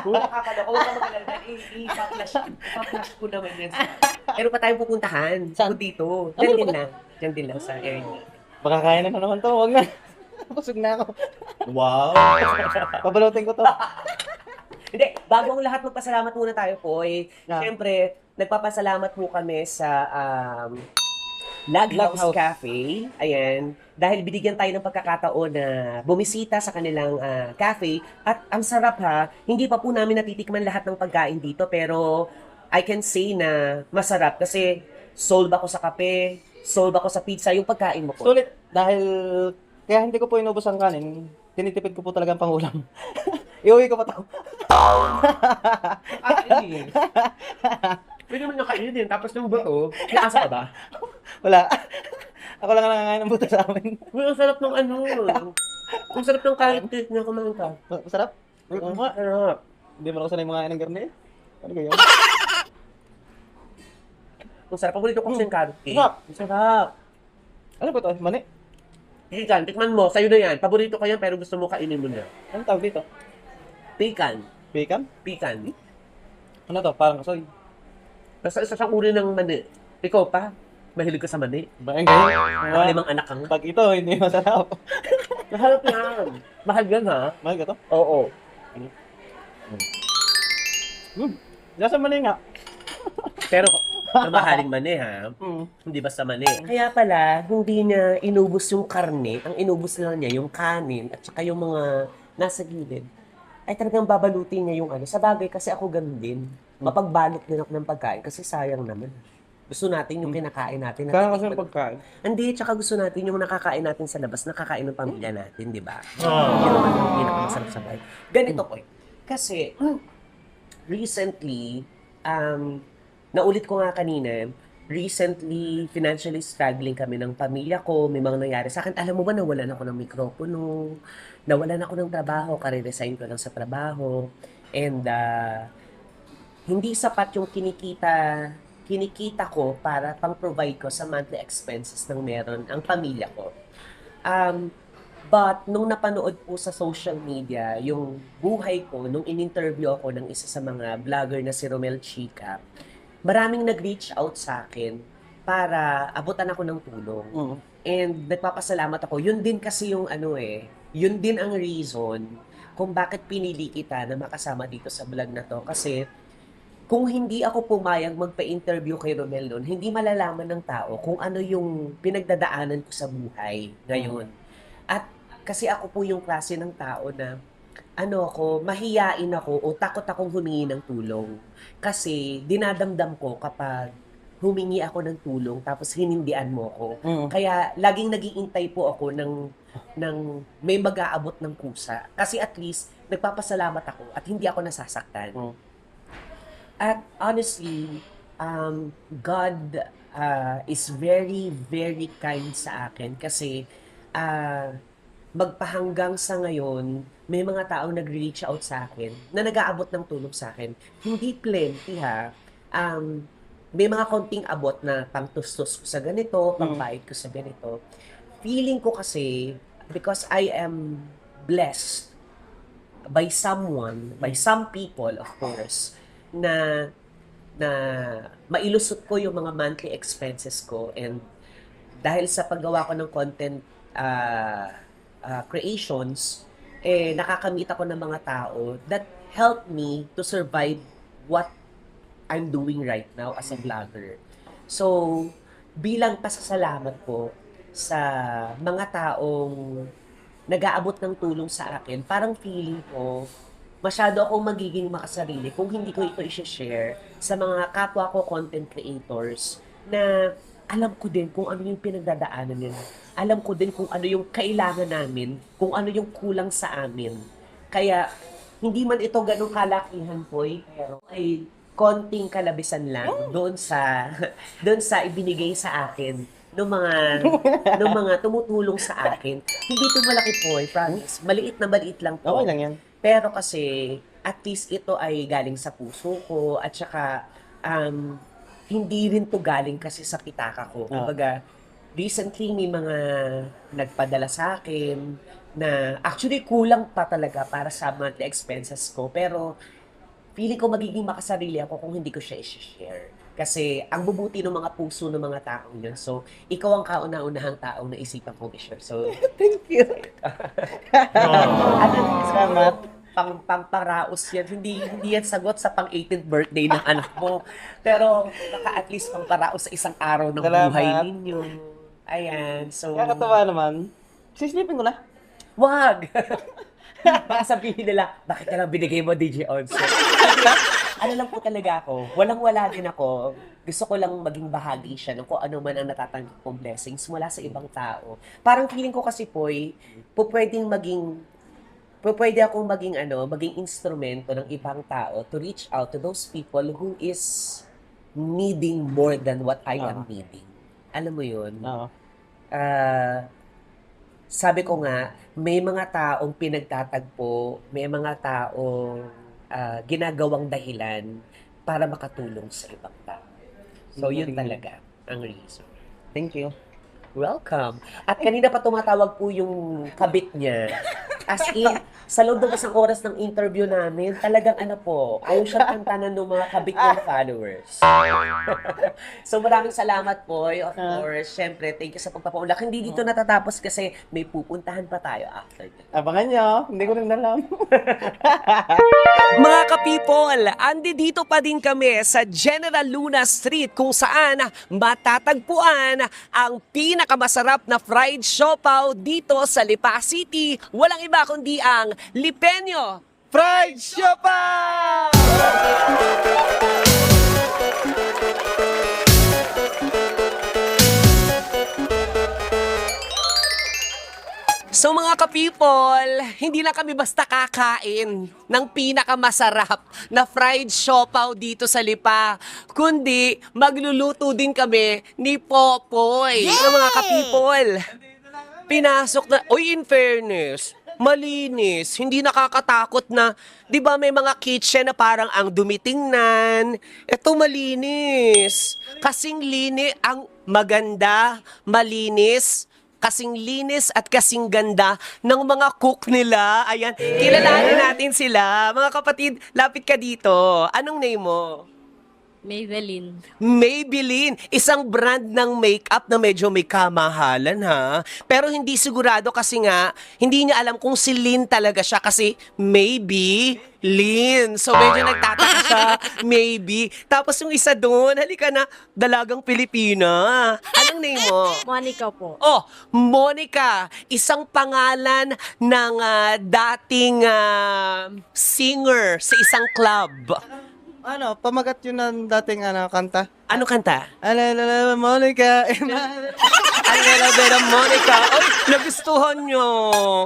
Kung nakakala ko, huwag ka mag-alala, ipa-flash ko naman yan. Pero pa tayong pupuntahan. Saan? Dito. Diyan din lang sa area. Baka kaya na naman to, huwag na. Busog na ako. Wow! Pabalutin ko to. Hindi, bago ang lahat, magpasalamat muna tayo po. Siyempre, nagpapasalamat po kami sa Log House Cafe. Ayan. Dahil binigyan tayo ng pagkakataon na bumisita sa kanilang cafe. At ang sarap hindi pa po namin natitikman lahat ng pagkain dito. Pero I can say na masarap kasi sold ako sa kape, sold ako sa pizza, yung pagkain mo po. Sulit. Dahil, kaya hindi ko po inubos ang kanin. Tinitipid ko po talaga ang pangulam. Iuwi ko pa to. Pwede mo nyo kainin din. Tapos yung buto, naasa ka ba? Wala. Ako lang nangangain ng buto sa amin. Ang sarap ng ang sarap ng carrot cake na kumain ka. Masarap? Sarap. Hindi mo ako sanay mga ng garne. Ano kayo? Ang sarap. Paborito ko kasi yung carrot cake. Sarap. Ang sarap. Ano ba to? Mani? Pikan, tikman mo. Sa'yo na yan. Paborito ko yan pero gusto mo kainin mo na. Ano tawag dito? Pikan. Bacon? Pikan. Ano to? Parang kasoy. Basta isa siyang uri ng mani. Ikaw pa? Mahilig ka sa mani? Bakit kayo? Limang anak ka nga. Pag ito, hindi masarap. Mahal yan. Mahal yan ha? Mahal ka to? Oo. Nasa mani nga. Pero mamahaling mani ha? Hindi basta mani. Kaya pala, hindi niya inubos yung karne. Ang inubos lang niya yung kanin at saka yung mga nasa gilid. Ay talagang babalutin niya yung Sa bagay kasi ako ganun din. Mapagbalot din ako ng pagkain kasi sayang naman. Gusto natin yung kinakain natin. Kaya kasi yung pagkain. Hindi, tsaka gusto natin yung nakakain natin sa labas, nakakain ng pamilya natin, di ba? Yun naman yung pinakamasarap sa bahay. Ganito po. Kasi, recently, naulit ko nga kanina, recently, financially struggling kami ng pamilya ko, may mga nangyari sa akin. Alam mo ba, nawalan ako ng mikropono, nawalan ako ng trabaho, kare-resign ko lang sa trabaho, and hindi sapat yung kinikita ko para pang-provide ko sa monthly expenses ng meron ang pamilya ko. But nung napanood po sa social media yung buhay ko, nung in-interview ako ng isa sa mga vlogger na si Romel Chica, maraming nag-reach out sa akin para abutan ako ng tulong. Mm. And nagpapasalamat ako. Yun din kasi yung yun din ang reason kung bakit pinili kita na makasama dito sa vlog na to. Kasi kung hindi ako pumayag magpa-interview kay Romel noon, hindi malalaman ng tao kung ano yung pinagdadaanan ko sa buhay ngayon. At kasi ako po yung klase ng tao na mahiyain ako o takot akong humingi ng tulong. Kasi dinadamdam ko kapag humingi ako ng tulong tapos hinindian mo ako. Kaya laging nag-iintay po ako ng may mag-aabot ng kusa. Kasi at least nagpapasalamat ako at hindi ako nasasaktan. At honestly, God is very, very kind sa akin kasi magpahanggang sa ngayon, may mga taong nag-reach out sa akin na nag-aabot ng tulong sa akin. Hindi plenty ha. May mga konting abot na pangtustos ko sa ganito, pangbayad ko sa ganito. Feeling ko kasi, because I am blessed by someone, by some people of course, na mailusot ko yung mga monthly expenses ko, and dahil sa paggawa ko ng content creations, nakakamit ako ng mga tao that help me to survive what I'm doing right now as a vlogger. So, bilang pasasalamat ko sa mga taong nag-aabot ng tulong sa akin, parang feeling ko masyado akong magiging makasarili kung hindi ko ito i-share sa mga kapwa ko content creators na alam ko din kung ano yung pinagdadaanan nila. Alam ko din kung ano yung kailangan namin, kung ano yung kulang sa amin. Kaya, hindi man ito ganun kalakihan po, pero ay konting kalabisan lang doon sa ibinigay sa akin ng mga tumutulong sa akin. Hindi ito malaki po, promise. Maliit na maliit lang po. Okay lang yan. Pero kasi, at least ito ay galing sa puso ko at saka hindi rin to galing kasi sa pitaka ko. Kumbaga, recently may mga nagpadala sa akin na actually kulang pa talaga para sa monthly expenses ko. Pero feeling ko magiging makasarili ako kung hindi ko siya i-share. Kasi ang bubuti ng mga puso ng mga taong yun. So, ikaw ang kauna-unahang taong naisipan kong i-share. So, Thank you. Salamat. Pang-paraos yan. Hindi yan sagot sa pang-18th birthday ng anak mo. Pero, at least pang-paraos sa isang araw ng Salamat. buhay ninyo. Ayan. So, Kakatawa naman. Sisilipin ko na. wag! Baka sabihin nila, bakit ka lang binigay mo, DJ Onso? Ano lang po talaga ako, walang-wala din ako. Gusto ko lang maging bahagi siya ng kung ano man ang natatanggap kong blessings mula sa ibang tao. Parang feeling ko kasi pwede akong maging instrumento ng ibang tao to reach out to those people who is needing more than what I am needing. Alam mo yun? Oo. Sabi ko nga, may mga taong pinagtatagpo, may mga taong ginagawang dahilan para makatulong sa ibang tao. So, yun talaga ang reason. Thank you. Welcome. At kanina pa tumatawag po yung kabit niya. As in, sa loob ng isang oras ng interview namin, talagang ayaw siya kantanan ng mga kabit niyang followers. So maraming salamat po. Of course, syempre, thank you sa pagpapaulak. Hindi dito natatapos kasi may pupuntahan pa tayo after this. Abangan nyo. Hindi ko rin alam. Mga ka-people, andi dito pa din kami sa General Luna Street kung saan matatagpuan ang pinakamasarap na fried siopaw dito sa Lipa City. Walang iba kundi ang Lipenyo Fried Siopaw! So mga ka-people, hindi lang kami basta kakain ng pinakamasarap na fried siopaw dito sa Lipa, kundi magluluto din kami ni Popoy. So mga ka-people, pinasok na, in fairness, malinis, hindi nakakatakot na, 'di ba may mga kitchen na parang ang dumitingnan. Ito malinis. Kasing ang maganda, malinis, kasing linis at kasing ganda ng mga cook nila. Ayan, kilalanin natin sila. Mga kapatid, lapit ka dito. Anong name mo? Maybelline. Maybelline, isang brand ng makeup na medyo may kamahalan ha. Pero hindi sigurado kasi nga, hindi niya alam kung si Lynn talaga siya kasi maybe Lynn. So medyo nagtataka siya, maybe. Tapos yung isa doon, halika na, dalagang Pilipina. Anong name mo? Monica po. Oh, Monica, isang pangalan ng dating singer sa isang club. Ano, pamagat yun ng dating kanta. Ano kanta? Alala, Monica. Alera Monica. Oy, nagustuhan nyo.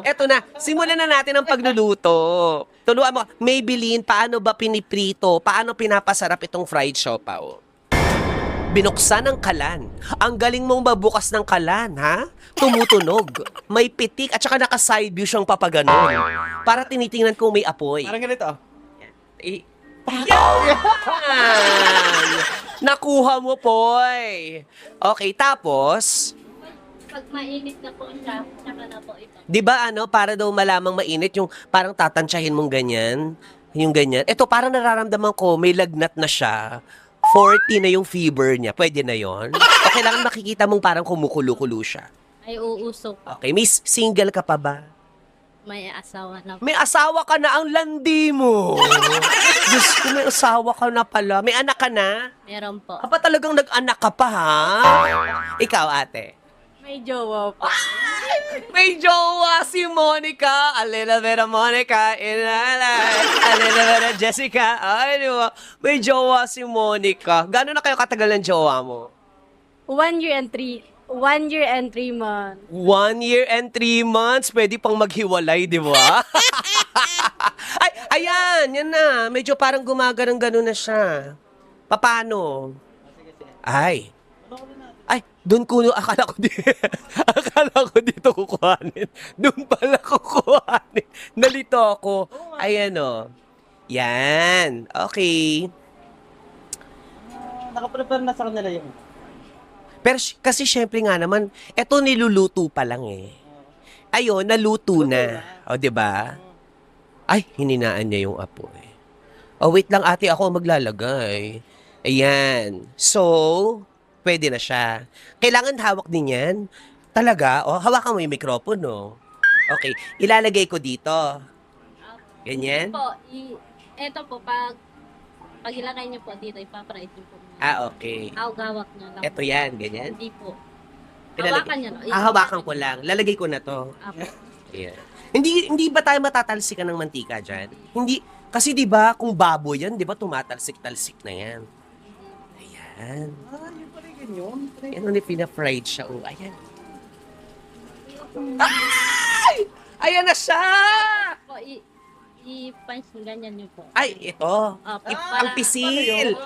Eto na, simulan na natin ang pagluluto. Tuluan mo, Maybelline, paano ba piniprito? Paano pinapasarap itong fried siopaw? Binuksan ang kalan. Ang galing mong mabukas ng kalan, ha? Tumutunog. May pitik at saka naka-side view siyang papaganon. Para tinitingnan kung may apoy. Parang ganito. Yan! Nakuha mo, Poy. Okay, tapos, Pag mainit na po siya, saka na po ito. di ba para daw malamang mainit, yung parang tatansyahin mong ganyan, yung ganyan. Ito, parang nararamdaman ko, may lagnat na siya. 40 na yung fever niya. Pwede na yon. O kailangan makikita mong parang kumukulo-kulo siya. Ay uusok po. Okay, miss, single ka pa ba? May asawa na po. May asawa ka na, ang landi mo. Diyos ko, may asawa ka na pala. May anak ka na? Meron po. Aba talagang nag-anak ka pa, ha? Ikaw, ate. May jowa po. May jowa si Monica. A little bit of Monica in my life. A little bit of Jessica. Ay, di ba? May jowa si Monica. Gano'n na kayo katagal ng jowa mo? 1 year and 3 months. 1 year and 3 months. Pwede pang maghiwalay, di ba? Ay, ayan. Yan na. Medyo parang gumagano'n-gano'n na siya. Paano? Ay. Doon ko, akala ko dito kukuhanin. Doon pala kukuhanin. Nalito ako. Ayan o. Yan. Okay. Nakaprepare na sa kanila yun. Pero kasi syempre nga naman, eto niluluto pa lang eh. Ayun, naluto na. O, di ba? Ay, hininaan niya yung apoy. Oh, wait lang ate, ako maglalagay. Ayan. So, pwede na siya. Kailangan hawak din yan. Talaga? O, hawakan mo yung mikropono. Okay, ilalagay ko dito. Ganyan? Ito po, pag ilagay niyo po dito, ipaparait niyo po. Okay. Gawak niyo lang. Eto yan, ganyan. Hindi po. Ilalagay- Hawakan niyo. Hawakan ko lang. Lalagay ko na to. Apo. Ayan. Hindi ba tayo matatalsikan ng mantika dyan? Hindi. Kasi di ba kung baboy yan, di ba tumatalsik-talsik na yan? Ayan. Yung pala yun. Ano ni pina-fried siya. Oh, ayan. Ay! Ayan na siya! Po, i-punch ganyan niyo po. Ay, ito. Ang pisil.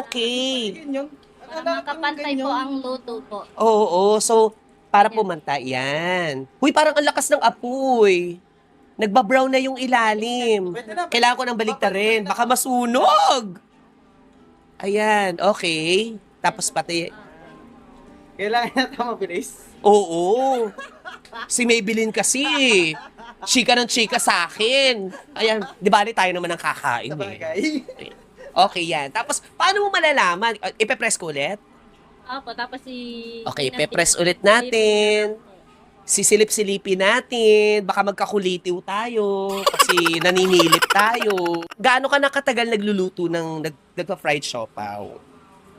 Okay. Yun. Para makapantay po ang luto po. Oo. So, para pumanta. Yan. Uy, parang ang lakas ng apoy. Nagbabrown na yung ilalim. Kailangan ko nang baliktarin. Baka masunog. Ayan. Okay. Tapos pati. Kailangan natin mabilis. Oo. Si Maybelline kasi. Chika ng chika sa akin. Ayan. Di bali tayo naman ang kakain eh. Sabagay. Okay, yan. Tapos, paano mo malalaman? Ipe-press ko ulit? Opo, tapos Okay, ipe-press ulit natin. Sisilip-silipin natin. Baka magkakulitiw tayo. Kasi naninilip tayo. Gaano ka nakatagal nagluluto ng nagpa-fried siopaw?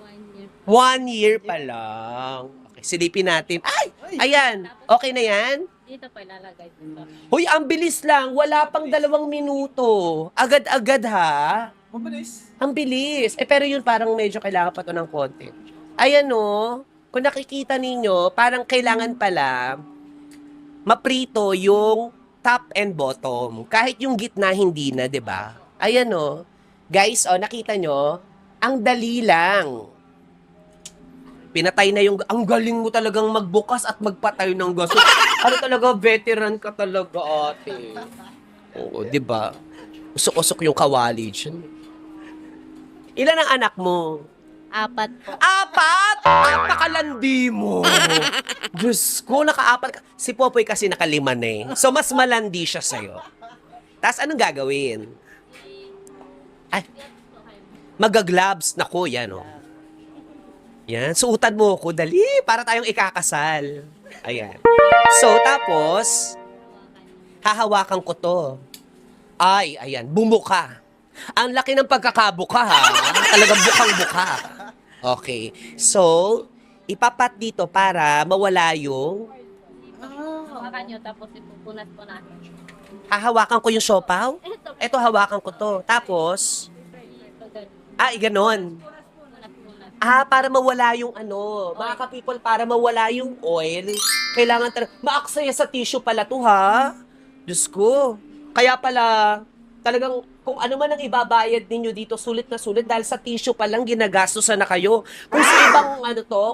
1 year. 1 year pa lang. Okay, silipin natin. Ay! Ayan. Okay na yan? Dito po ilalagay dito. Hoy, ang bilis lang. Wala pang 2 minuto. Agad-agad ha. Mabilis. Ang bilis. Pero yun parang medyo kailangan pa to ng konti. Ayan o. Kung nakikita ninyo, parang kailangan pala maprito yung top and bottom. Kahit yung gitna hindi na, 'di ba? Ayan o. Guys, nakita nyo? Ang dali lang. Pinatay na yung... Ang galing mo talagang magbukas at magpatay ng gasol. Ano talaga, veteran ka talaga, ate. Oo, di ba? Usok-usok yung kawali dyan. Ilan ang anak mo? 4 po. 4? Napakalandi mo. Diyos ko, naka-4 ka. Si Popoy kasi naka-5 na eh. So, mas malandi siya sa'yo. Tapos, anong gagawin? Ay, magagloves. Naku, yan o. Yan, suutan mo ko. Dali, para tayong ikakasal. Ayan. So, tapos, hahawakan ko to. Ay, ayan, bumuka. Ang laki ng pagkakabuka, ha? Talagang bukang-buka. Okay. So, ipapat dito para mawala yung... Hawakan nyo, tapos ipupunas po natin. Hahawakan ko yung siopaw? Ito, Eto, hawakan ko to. Tapos, ganon. Para mawala yung ano. Mga ka-people, para mawala yung oil, kailangan maaksaya sa tissue pala to, ha? Diyos ko. Kaya pala, talagang kung ano man ang ibabayad ninyo dito, sulit na sulit dahil sa tissue pa lang ginagastosan na kayo. Kung sa ibang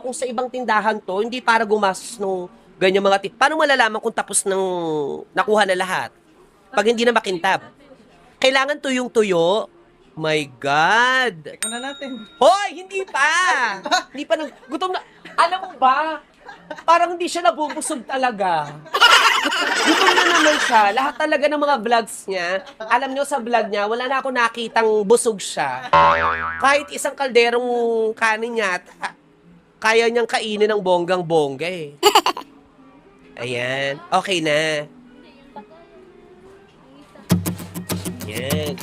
kung sa ibang tindahan to, hindi para gumastos ng ganyan mga paano malalaman kung tapos ng nakuha na lahat? Pag hindi na makintab. Kailangan tuyong-tuyo. My God. Check na natin. Hoy, hindi pa. Hindi pa gutom na. Alam mo ba? Parang hindi siya nabubusog talaga. Gutom na naman siya. Lahat talaga ng mga vlogs niya, alam niyo sa vlog niya, wala na ako nakitang busog siya. Kahit isang kalderong kanin niya, kaya niyang kainin ng bonggang-bongga eh. Ayan. Okay na. Ayan.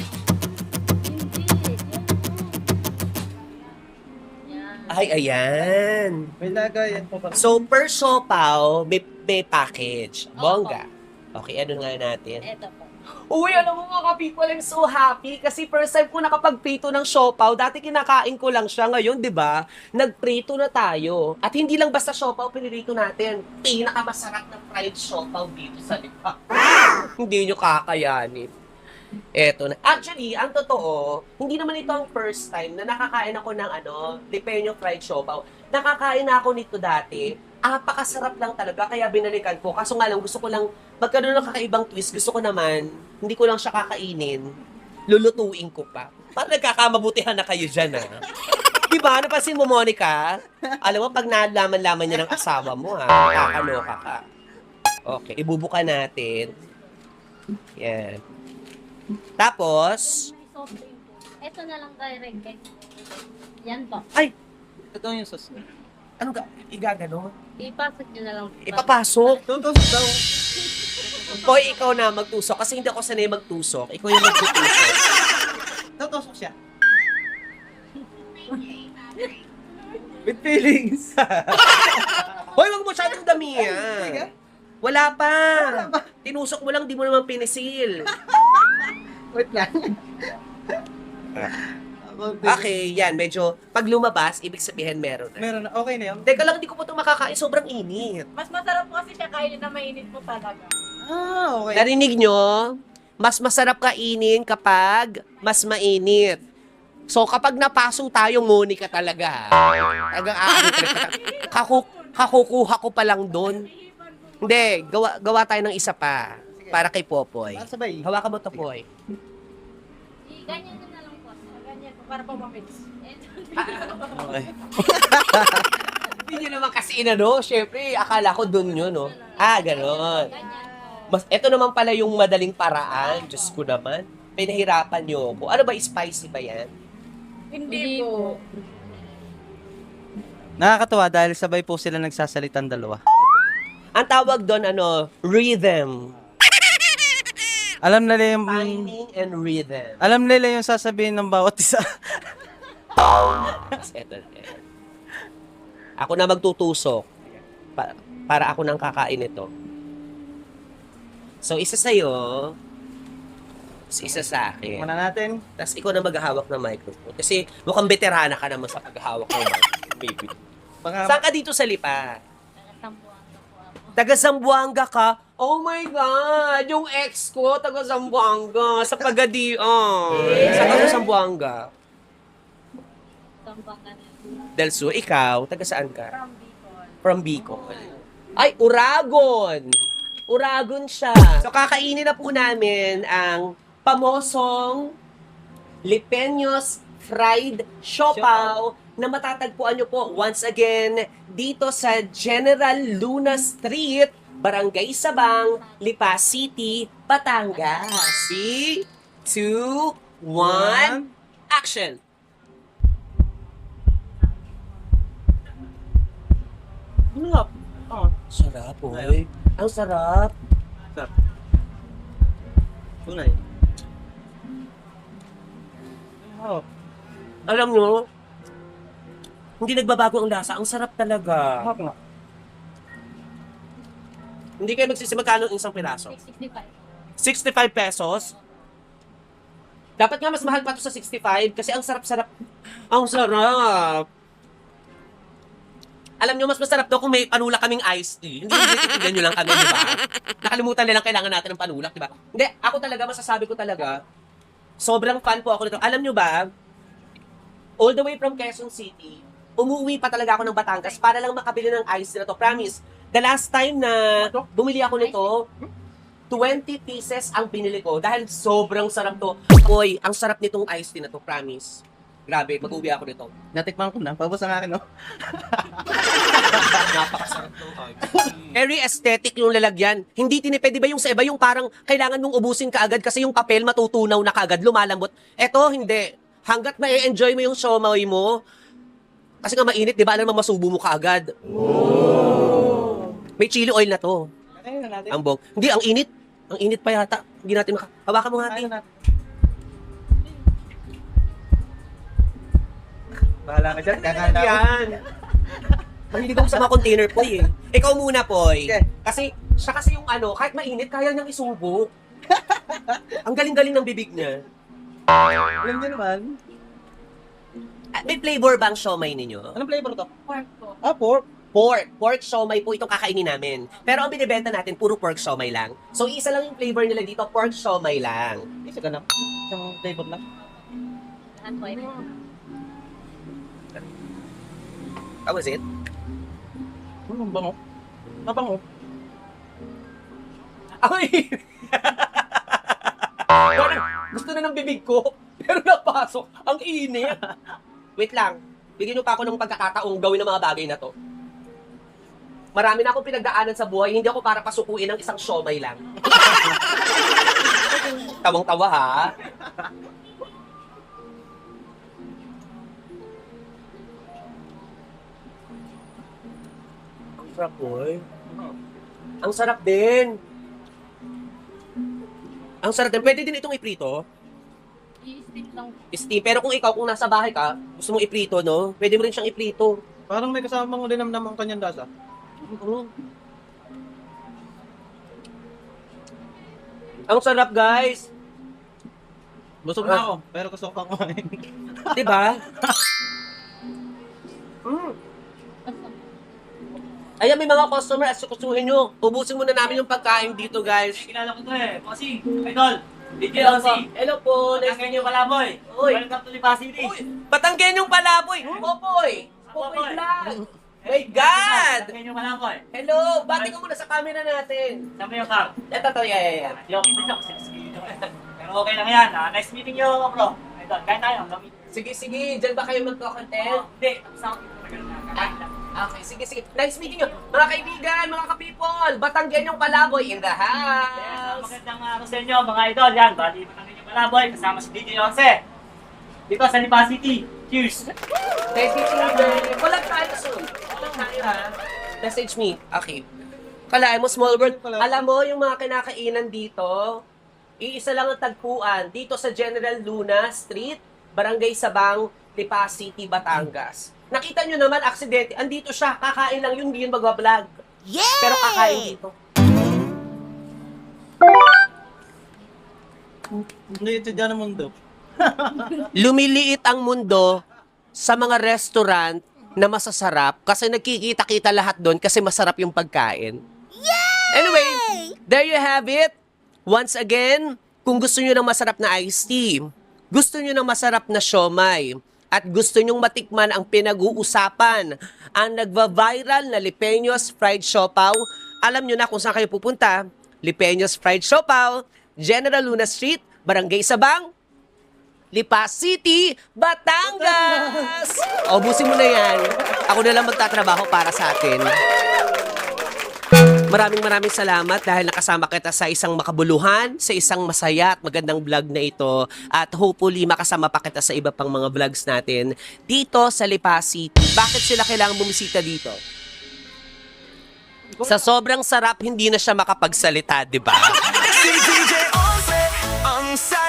Ay, ayan. May lagay. So, per siopaw, may package. Bongga. Okay, ano nga natin? Ito po. Uy, alam mo mga people, I'm so happy kasi first time ko nakapagprito ng siopaw. Dati kinakain ko lang siya. Ngayon, di ba, nagprito na tayo. At hindi lang basta siopaw, pinirito natin. Pinakamasarap na fried siopaw dito sa lipa. Hindi nyo kakayanin. Eto na. Actually, ang totoo, hindi naman ito ang first time na nakakain ako ng Lipeño fried siopaw. Nakakain na ako nito dati. Apakasarap lang talaga, kaya binalikan ko. Kaso nga lang, gusto ko lang magkaroon ng kakaibang twist. Gusto ko naman, hindi ko lang siya kakainin. Lulutuin ko pa. Parang nagkakamabutihan na kayo dyan, ha? Diba? Napansin mo, Monica? Alam mo, pag nalaman-laman niya ng asawa mo, ha? Nakakaloka ka. Okay, ibubuka natin. Yan. Tapos, Ito na lang direct. Yan po. ay, Ito yung sauce. ano ka? Igagano? Ipasok nyo na lang po. Ipapasok. Tutos daw. Hoy, ikaw na magtusok. Kasi hindi ako sanay magtusok. Ikaw yung magtutusok. Tutusok siya. With feelings. Hoy, wag mo masyadong damihan. Wala pa. Tinusok mo lang, di mo naman pinisil. Wait lang. Okay, yan. Medyo, pag lumabas, ibig sabihin meron na. Meron na. Okay na yun. Teka lang, hindi ko po ito makakain. Sobrang init. Mas masarap po kasi siya kainin na mainit po talaga. Okay. Narinig nyo? Mas masarap kainin kapag mas mainit. So, kapag napaso tayo, Monica talaga. Kakukuha ko pa lang doon. Hindi, gawa tayo ng isa pa. Para kay Popoy. Para sabay. Hawakan mo to, Poy. Ganyan nyo na lang po. Ganyan po, para po mamix. Okay. Hindi nyo naman kasi inano. Siyempre, akala ko doon yun, no? Ganon. Ito naman pala yung madaling paraan. Diyos ko naman. Pinahirapan nyo ako. Ano ba, spicy ba yan? Hindi po. Nakakatuwa dahil sabay po sila nagsasalitan dalawa. Ang tawag doon, rhythm. Alam nila yung... Timing and rhythm. Alam nila yung sasabihin ng bawat isa. Tapos eto. Ako na magtutusok. Para ako nang kakain ito. So, isa sa'yo. Isa sa akin. Muna natin. Tapos ikaw na maghahawak ng microphone. Kasi mukhang veterana ka naman sa paghahawak ng microphone, baby. Saan ka dito sa Lipa? Taga Zamboanga ka? Oh my God! Yung ex ko, taga Zamboanga. Sa Pagadian. Saan ka sa Zamboanga? Del Sur. Ikaw, taga saan ka? From Bicol. From Bicol. Ay, Uragon! Uragon siya. So, kakainin na po namin ang pamosong Lipeños Fried Siopaw na matatagpuan nyo po once again dito sa General Luna Street, Barangay Sabang, Lipa City, Batangas. 3, 2, 1, action! Sarap. Oo. Sarap, boy. Ang sarap. Tunay. Oo. Alam nyo, hindi nagbabago ang lasa. Ang sarap talaga. Hap nga. Hindi kayo magsisimagkano ang isang piraso. 665. 65 pesos. Dapat nga mas mahal pa to sa 65 kasi ang sarap-sarap. Ang sarap. Alam nyo, mas masarap to kung may panulak kaming iced tea. Hindi titigan nyo lang kami, di ba? Nakalimutan nilang kailangan natin ng panulak, di ba? Hindi, ako talaga, masasabi ko talaga, sobrang fan po ako nito. Alam nyo ba, all the way from Quezon City, umuwi pa talaga ako ng Batangas para lang makabili ng iced tea na to. Promise, the last time na bumili ako nito, 20 pieces ang binili ko dahil sobrang sarap to. Boy, ang sarap nitong iced tea na to, promise. Grabe, mag-uwi ako nito. Natikman ko na. Paubos ang akin, no? Napakasarap ng very aesthetic yung lalagyan. Hindi tinipid, di ba yung sa iba, yung parang kailangan mong ubusin kaagad kasi yung papel matutunaw na kaagad, lumalambot. Eto, hindi. Hanggat ma-enjoy mo yung siomay mo, kasi nga mainit, di ba? Alam mo, masubo mo kaagad. May chili oil na to. Kaya na natin. Ang bong. Hindi, ang init. Ang init pa yata. Hindi natin hawakan mo nga, Kaya ate. na natin. Bahala ka dyan. Kakain na ako. Yan. Mahilig ako sa mga container, Poy, eh. Ikaw muna, Poy. Okay. Kasi, siya kasi yung ano, kahit mainit, kaya niyang isubo. Ang galing-galing ng bibig niya. Alam niyo naman. May flavor ba ang siomay ninyo? Anong flavor to? Pork po. Ah, pork. Pork siomay po itong kakainin namin. Pero ang binibenta natin, puro pork siomay lang. So, isa lang yung flavor nila dito, pork siomay lang. Isa ka na. Isang flavor lang. Lahat po ay How was it? Ang bango. Mabango. Ay! Parang gusto na ng bibig ko, pero napasok. Ang init. Wait lang. Bigyan niyo pa ako ng pagkakataong gawin ng mga bagay na to. Marami na akong pinagdaanan sa buhay, hindi ako para pasukuin ng isang siomay lang. Tawang-tawa, ha? Ang sarap, boy. Ang sarap din. Ang sarap din. Pwede din itong iprito. i-stick lang. Steam. Pero kung ikaw, kung nasa bahay ka, gusto mong iprito, no? Pwede mo rin siyang iprito. Parang may kasamang linamnam ang kanyang lasa. Ang sarap, guys. Busog na ako, pero gusto ko pang kumain. Diba? Ayan, may mga customer, asukusuhin nyo. Ubusin muna namin yung pagkain dito, guys. Kilala ko to eh. Bossing, idol. DJ Hello po. Bossing. Hello po. Nice Ang ganyan palaboy. Uy. Welcome to Lipa City. Uy, Batanggen yung palaboy. Popoy. Popoy vlog. My God! Ang ganyan palaboy. Hello. Bati ko muna sa camera natin. Sama yung card. Ito, yeah. Yung kita nyo kasi sige. Pero okay lang yan. Nice meeting nyo, bro. Idol, kain tayo. Sige. Diyan ba kayo magko-content? Hindi, tapos ako dito na Okay, sige. Nice meeting nyo. Mga kaibigan, mga ka-people, Batanggen yung palaboy in the house. Magandang araw sa inyo, mga idol. Yan, bali pa ng inyong palaboy. Kasama si DJ Jose. Dito sa Lipa City. Cheers! Nice meeting you, guys. Walang tayo soon. Walang tayo, ha? Message me. Okay. Kalahin mo, small world. Alam mo, yung mga kinakainan dito, iisa lang ang tagpuan. Dito sa General Luna Street, Barangay Sabang, Lipa City, Batangas. Nakita nyo naman, aksidente. Andito siya. Kakain lang yun, hindi yun magbablog. Pero kakain dito. Hindi ito dyan ang mundo. Lumiliit ang mundo sa mga restaurant na masasarap kasi nagkikita-kita lahat doon kasi masarap yung pagkain. Anyway, there you have it. Once again, kung gusto nyo ng masarap na iced tea, gusto nyo ng masarap na siomay, at gusto nyong matikman ang pinag-uusapan, ang nagva-viral na Lipeños Fried Siopaw, alam nyo na kung saan kayo pupunta. Lipeños Fried Siopaw, General Luna Street, Barangay Sabang, Lipa City, Batangas! Ubusin mo na yan. Ako na lang magtatrabaho para sa atin. Maraming salamat dahil nakasama kita sa isang makabuluhan, sa isang masaya at magandang vlog na ito. At hopefully makasama pa kita sa iba pang mga vlogs natin dito sa Lipa City. Bakit sila kailangan bumisita dito? Sa sobrang sarap, hindi na siya makapagsalita, di ba? Si DJ Once, ang saya.